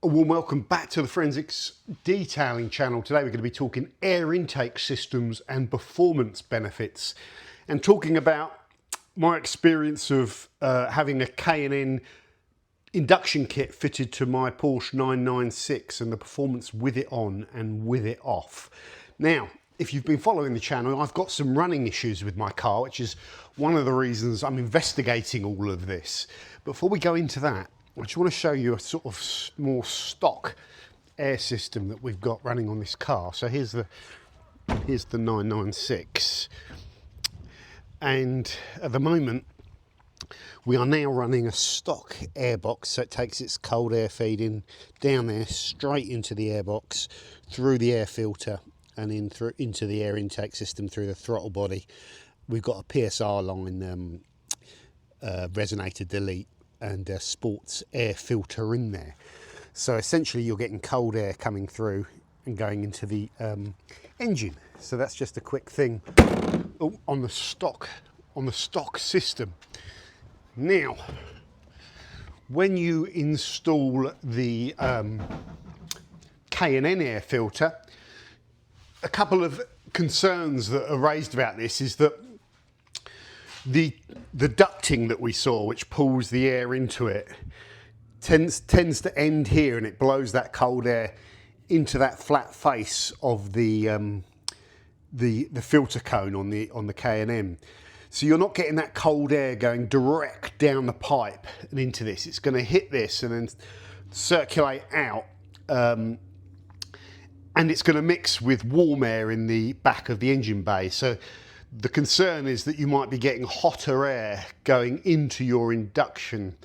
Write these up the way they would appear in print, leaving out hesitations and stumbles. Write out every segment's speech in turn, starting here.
A warm welcome back to the Forensics Detailing channel. Today we're going to be talking air intake systems and performance benefits, and talking about my experience of having a K&N induction kit fitted to my Porsche 996 and the performance with it on and with it off. Now, if you've been following the channel, I've got some running issues with my car, which is one of the reasons I'm investigating all of this. Before we go into that, I just want to show you a sort of more stock air system that we've got running on this car. So here's the 996, and at the moment we are now running a stock airbox. So it takes its cold air feed in down there straight into the airbox, through the air filter, and in through into the air intake system through the throttle body. We've got a PSR line, resonator delete, and a sports air filter in there. So essentially you're getting cold air coming through and going into the engine. So that's just a quick thing on the stock system. Now, when you install the K&N air filter, a couple of concerns that are raised about this is that the ducting that we saw, which pulls the air into it, tends to end here, and it blows that cold air into that flat face of the filter cone on the K&N. So you're not getting that cold air going direct down the pipe and into this. It's going to hit this and then circulate out, and it's going to mix with warm air in the back of the engine bay. So the concern is that you might be getting hotter air going into your induction,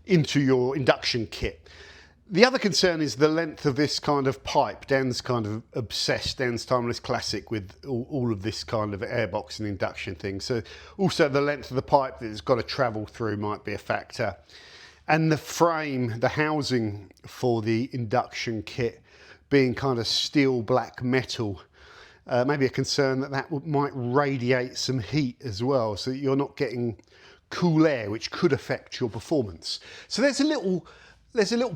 into your induction kit. The other concern is the length of this kind of pipe. Dan's kind of obsessed, Dan's Timeless Classic, with all of this kind of airbox and induction thing. So also the length of the pipe that it's got to travel through might be a factor. And the frame, the housing for the induction kit being kind of steel black metal, maybe a concern that might radiate some heat as well, so that you're not getting cool air, which could affect your performance. So there's a little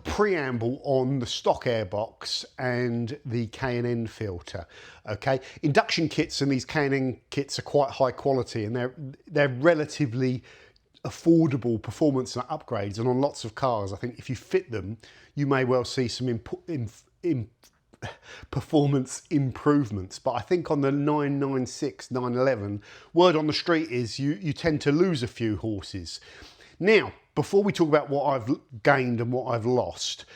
preamble on the stock airbox and the K&N filter. Okay, induction kits and these K&N kits are quite high quality, and they're relatively affordable performance upgrades. And on lots of cars, I think if you fit them, you may well see some performance improvements. But I think on the 996, 911, word on the street is you tend to lose a few horses. Now, before we talk about what I've gained and what I've lost,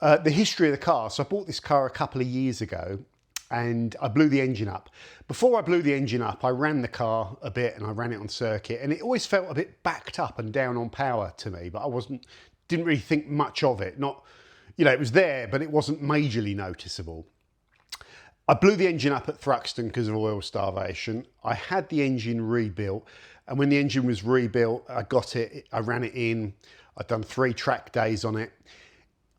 the history of the car. So I bought this car a couple of years ago, and I blew the engine up. Before I blew the engine up, I ran the car a bit and I ran it on circuit, and it always felt a bit backed up and down on power to me, but didn't really think much of it. It was there, but it wasn't majorly noticeable. I blew the engine up at Thruxton because of oil starvation. I had the engine rebuilt, and when the engine was rebuilt, I ran it in. I'd done 3 track days on it.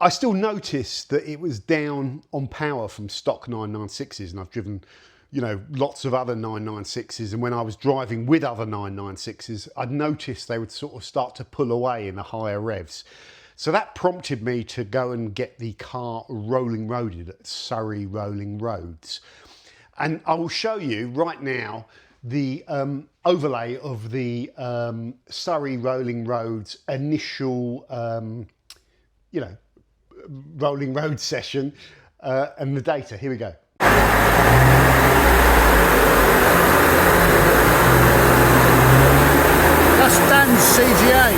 I still noticed that it was down on power from stock 996s, and I've driven, lots of other 996s, and when I was driving with other 996s, I'd noticed they would sort of start to pull away in the higher revs. So that prompted me to go and get the car rolling roaded at Surrey Rolling Roads. And I will show you right now the overlay of the Surrey Rolling Roads initial, rolling road session and the data. Here we go. That's Dan's CGA.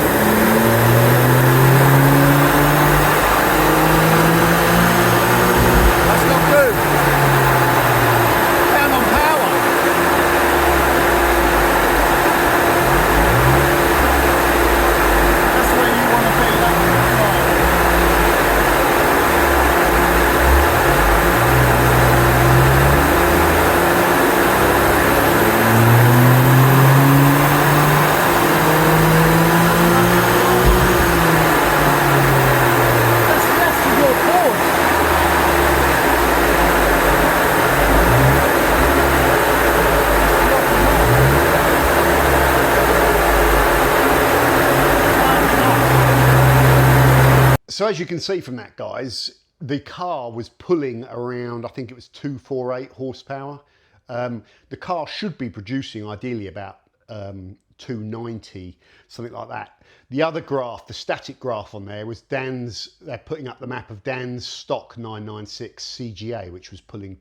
So as you can see from that, guys, the car was pulling around, I think it was 248 horsepower. The car should be producing ideally about 290, something like that. The other graph, the static graph on there, was they're putting up the map of Dan's stock 996 CGA, which was pulling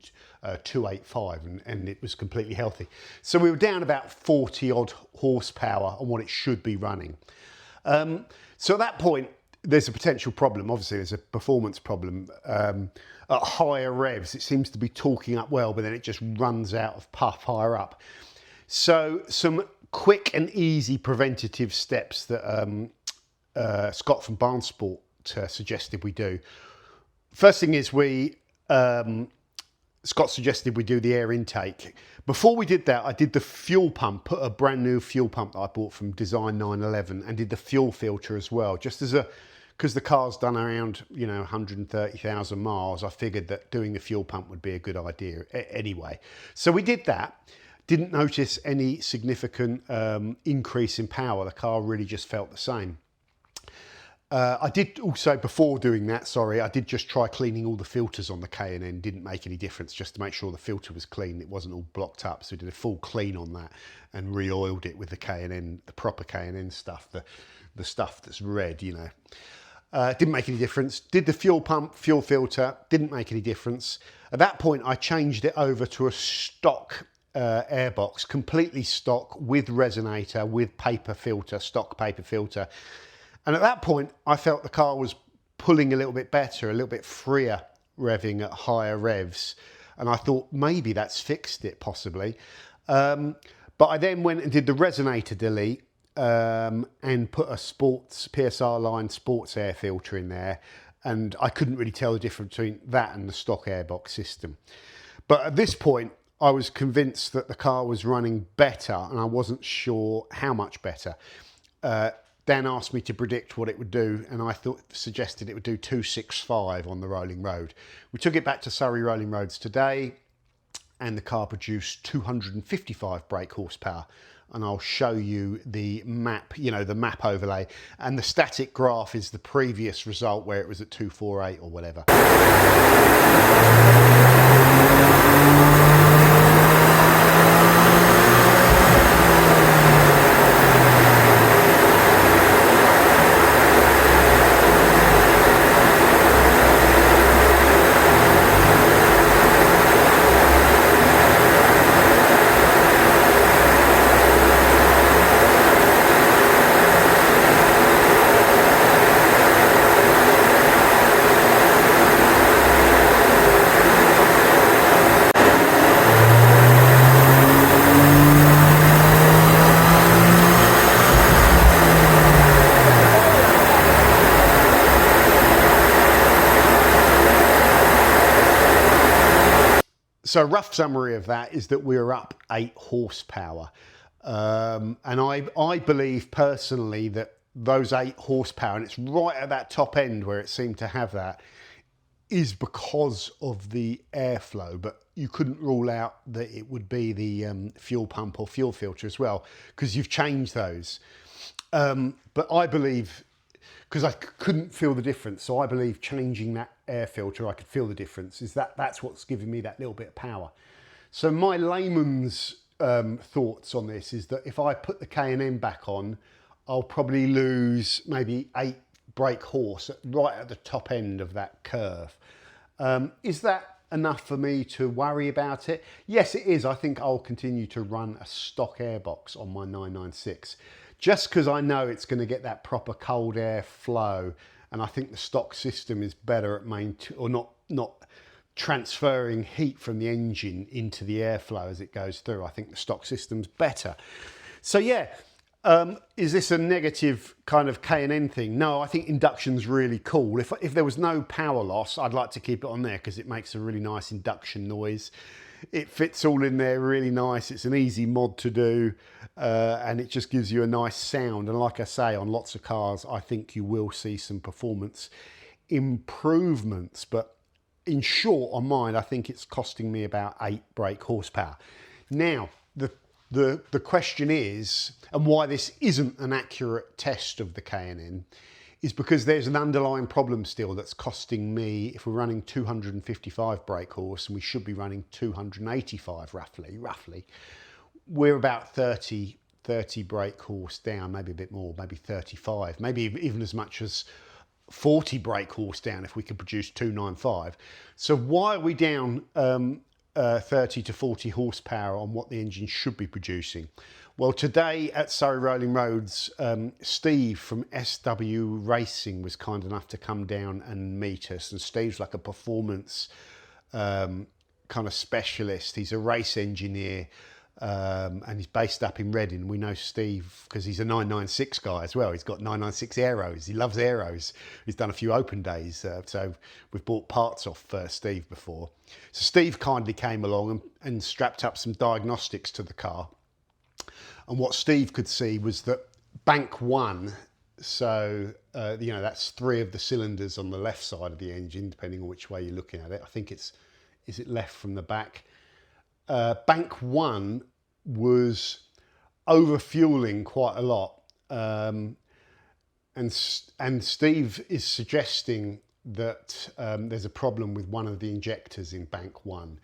285, and it was completely healthy. So we were down about 40 odd horsepower on what it should be running. So at that point, there's a potential problem. Obviously, there's a performance problem. At higher revs, it seems to be torquing up well, but then it just runs out of puff higher up. So some quick and easy preventative steps that Scott from Barnsport suggested we do. First thing is Scott suggested we do the air intake. Before we did that, I did the fuel pump, put a brand new fuel pump that I bought from Design 911, and did the fuel filter as well, just as because the car's done around 130,000 miles. I figured that doing the fuel pump would be a good idea anyway. So we did that. Didn't notice any significant increase in power. The car really just felt the same. I did also, before doing that, I did just try cleaning all the filters on the K&N. Didn't make any difference, just to make sure the filter was clean. It wasn't all blocked up. So we did a full clean on that and re-oiled it with the K&N, the proper K&N stuff, the stuff that's red, Didn't make any difference. Did the fuel pump, fuel filter, didn't make any difference. At that point, I changed it over to a stock airbox, completely stock, with resonator, with paper filter, stock paper filter. And at that point, I felt the car was pulling a little bit better, a little bit freer, revving at higher revs. And I thought maybe that's fixed it, possibly. But I then went and did the resonator delete and put a sports PSR line sports air filter in there. And I couldn't really tell the difference between that and the stock airbox system. But at this point, I was convinced that the car was running better, and I wasn't sure how much better. Dan asked me to predict what it would do, and I suggested it would do 265 on the rolling road. We took it back to Surrey rolling roads today, and the car produced 255 brake horsepower. And I'll show you the map, the map overlay. And the static graph is the previous result where it was at 248 or whatever. So a rough summary of that is that we're up 8 horsepower. And I believe personally that those 8 horsepower, and it's right at that top end where it seemed to have that, is because of the airflow. But you couldn't rule out that it would be the fuel pump or fuel filter as well, because you've changed those. But I believe, because I couldn't feel the difference, so I believe changing that air filter, I could feel the difference, that's what's giving me that little bit of power. So my layman's thoughts on this is that if I put the K&N back on, I'll probably lose maybe 8 brake horse right at the top end of that curve. Is that enough for me to worry about it? Yes, it is. I think I'll continue to run a stock airbox on my 996. Just because I know it's going to get that proper cold air flow, and I think the stock system is better at not transferring heat from the engine into the airflow as it goes through. I think the stock system's better. So yeah, is this a negative kind of K&N thing? No, I think induction's really cool. If there was no power loss, I'd like to keep it on there because it makes a really nice induction noise. It fits all in there really nice. It's an easy mod to do, and it just gives you a nice sound. And like I say, on lots of cars, I think you will see some performance improvements. But in short, on mine, I think it's costing me about 8 brake horsepower. Now, the question is, and why this isn't an accurate test of the K&N, is because there's an underlying problem still that's costing me, if we're running 255 brake horse and we should be running 285 roughly, we're about 30 brake horse down, maybe a bit more, maybe 35, maybe even as much as 40 brake horse down if we could produce 295. So why are we down 30 to 40 horsepower on what the engine should be producing? Well, today at Surrey Rolling Roads, Steve from SW Racing was kind enough to come down and meet us. And Steve's like a performance kind of specialist. He's a race engineer, and he's based up in Reading. We know Steve because he's a 996 guy as well. He's got 996 aeros. He loves aeros. He's done a few open days, so we've bought parts off Steve before. So Steve kindly came along and strapped up some diagnostics to the car. And what Steve could see was that bank one, so that's 3 of the cylinders on the left side of the engine, depending on which way you're looking at it. I think is it left from the back? Bank one was over fueling quite a lot, and Steve is suggesting that there's a problem with one of the injectors in bank one,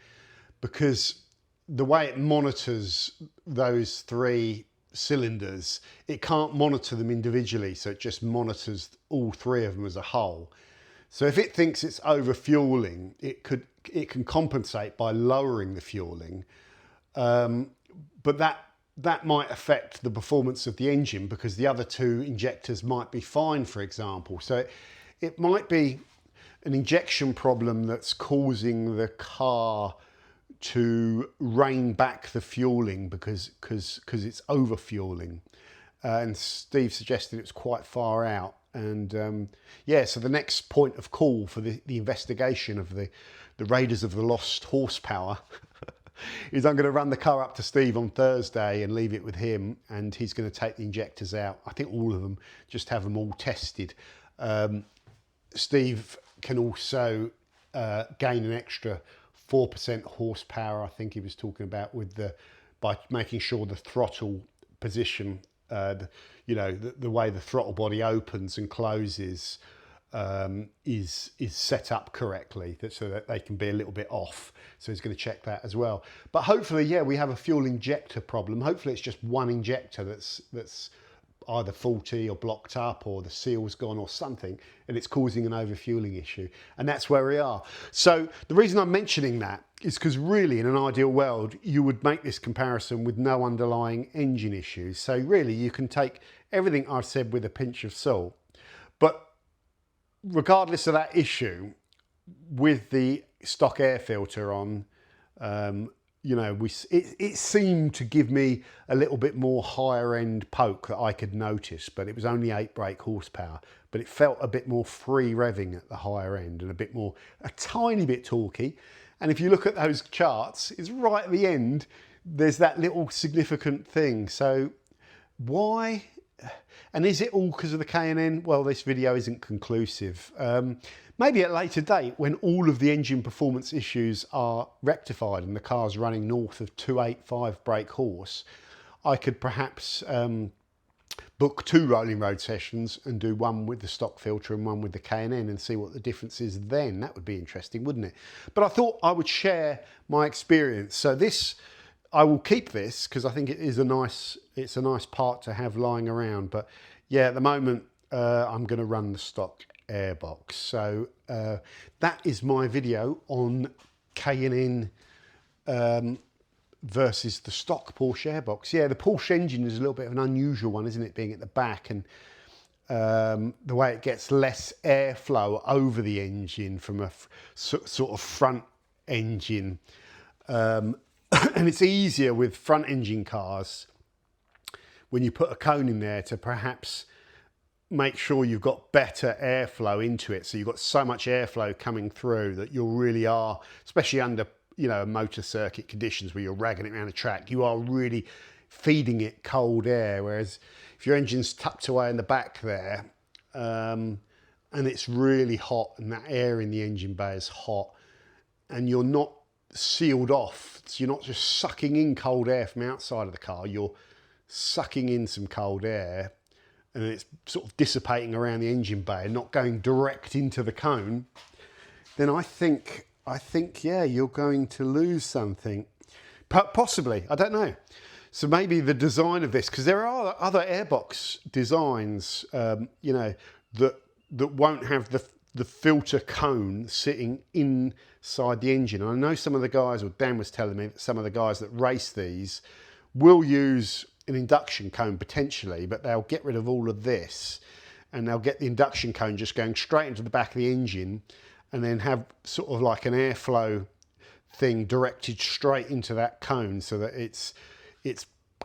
because the way it monitors those 3 cylinders, it can't monitor them individually, so it just monitors all 3 of them as a whole. So if it thinks it's over fueling, it can compensate by lowering the fueling, but that might affect the performance of the engine because the other 2 injectors might be fine, for example. So it might be an injection problem that's causing the car to rein back the fueling because it's over fueling, and Steve suggested it's quite far out. And so the next point of call for the investigation of the Raiders of the Lost Horsepower is I'm going to run the car up to Steve on Thursday and leave it with him, and he's going to take the injectors out. I think all of them, just have them all tested. Steve can also gain an extra 4% horsepower, I think he was talking about, by making sure the throttle position, the way the throttle body opens and closes is set up correctly, so that they can be a little bit off. So he's going to check that as well. But hopefully, we have a fuel injector problem. Hopefully it's just one injector that's either faulty or blocked up, or the seal's gone or something, and it's causing an overfueling issue. And that's where we are. So the reason I'm mentioning that is because really, in an ideal world, you would make this comparison with no underlying engine issues. So really, you can take everything I've said with a pinch of salt. But regardless of that issue, with the stock air filter on, it seemed to give me a little bit more higher end poke that I could notice, but it was only 8 brake horsepower, but it felt a bit more free revving at the higher end and a tiny bit torquey. And if you look at those charts, it's right at the end, there's that little significant thing. So why? And is it all because of the K&N? Well, this video isn't conclusive. Maybe at a later date, when all of the engine performance issues are rectified and the car's running north of 285 brake horse, I could perhaps book 2 rolling road sessions and do one with the stock filter and one with the K&N and see what the difference is then. That would be interesting, wouldn't it? But I thought I would share my experience. So this, I will keep this because I think it's a nice part to have lying around. But yeah, at the moment, I'm going to run the stock airbox. So that is my video on K&N versus the stock Porsche airbox. Yeah, the Porsche engine is a little bit of an unusual one, isn't it, being at the back, and the way it gets less airflow over the engine from a sort of front engine, and it's easier with front engine cars when you put a cone in there to perhaps make sure you've got better airflow into it. So you've got so much airflow coming through that you really are, especially under motor circuit conditions where you're ragging it around the track, you are really feeding it cold air. Whereas if your engine's tucked away in the back there, and it's really hot and that air in the engine bay is hot and you're not sealed off, so you're not just sucking in cold air from outside of the car, you're sucking in some cold air, and it's sort of dissipating around the engine bay and not going direct into the cone, then I think, yeah, you're going to lose something. Possibly, I don't know. So maybe the design of this, because there are other airbox designs, you know, that won't have the filter cone sitting inside the engine. I know some of the guys, or Dan was telling me that some of the guys that race these will use an induction cone potentially, but they'll get rid of all of this and they'll get the induction cone just going straight into the back of the engine, and then have sort of like an airflow thing directed straight into that cone so that it's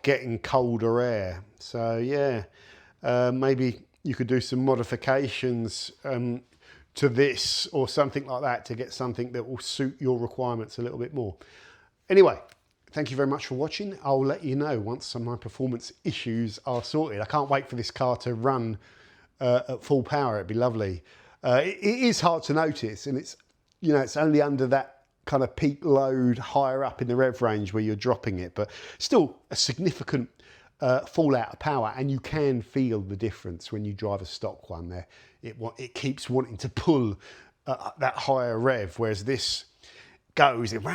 getting colder air. So yeah, maybe you could do some modifications to this or something like that to get something that will suit your requirements a little bit more. Anyway, thank you very much for watching. I'll let you know once some of my performance issues are sorted. I can't wait for this car to run at full power. It'd be lovely. It is hard to notice, and it's, you know, it's only under that kind of peak load higher up in the rev range where you're dropping it, but still a significant fallout of power, and you can feel the difference when you drive a stock one there. It keeps wanting to pull that higher rev, whereas this goes and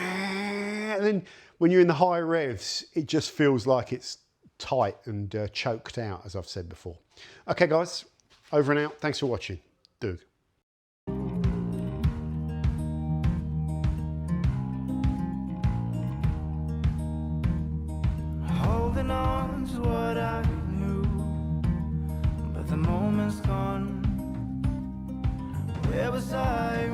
then when you're in the higher revs, it just feels like it's tight and choked out, as I've said before. Okay guys, over and out. Thanks for watching. Doug. Holding on to what I knew, but the moment's gone. Where was I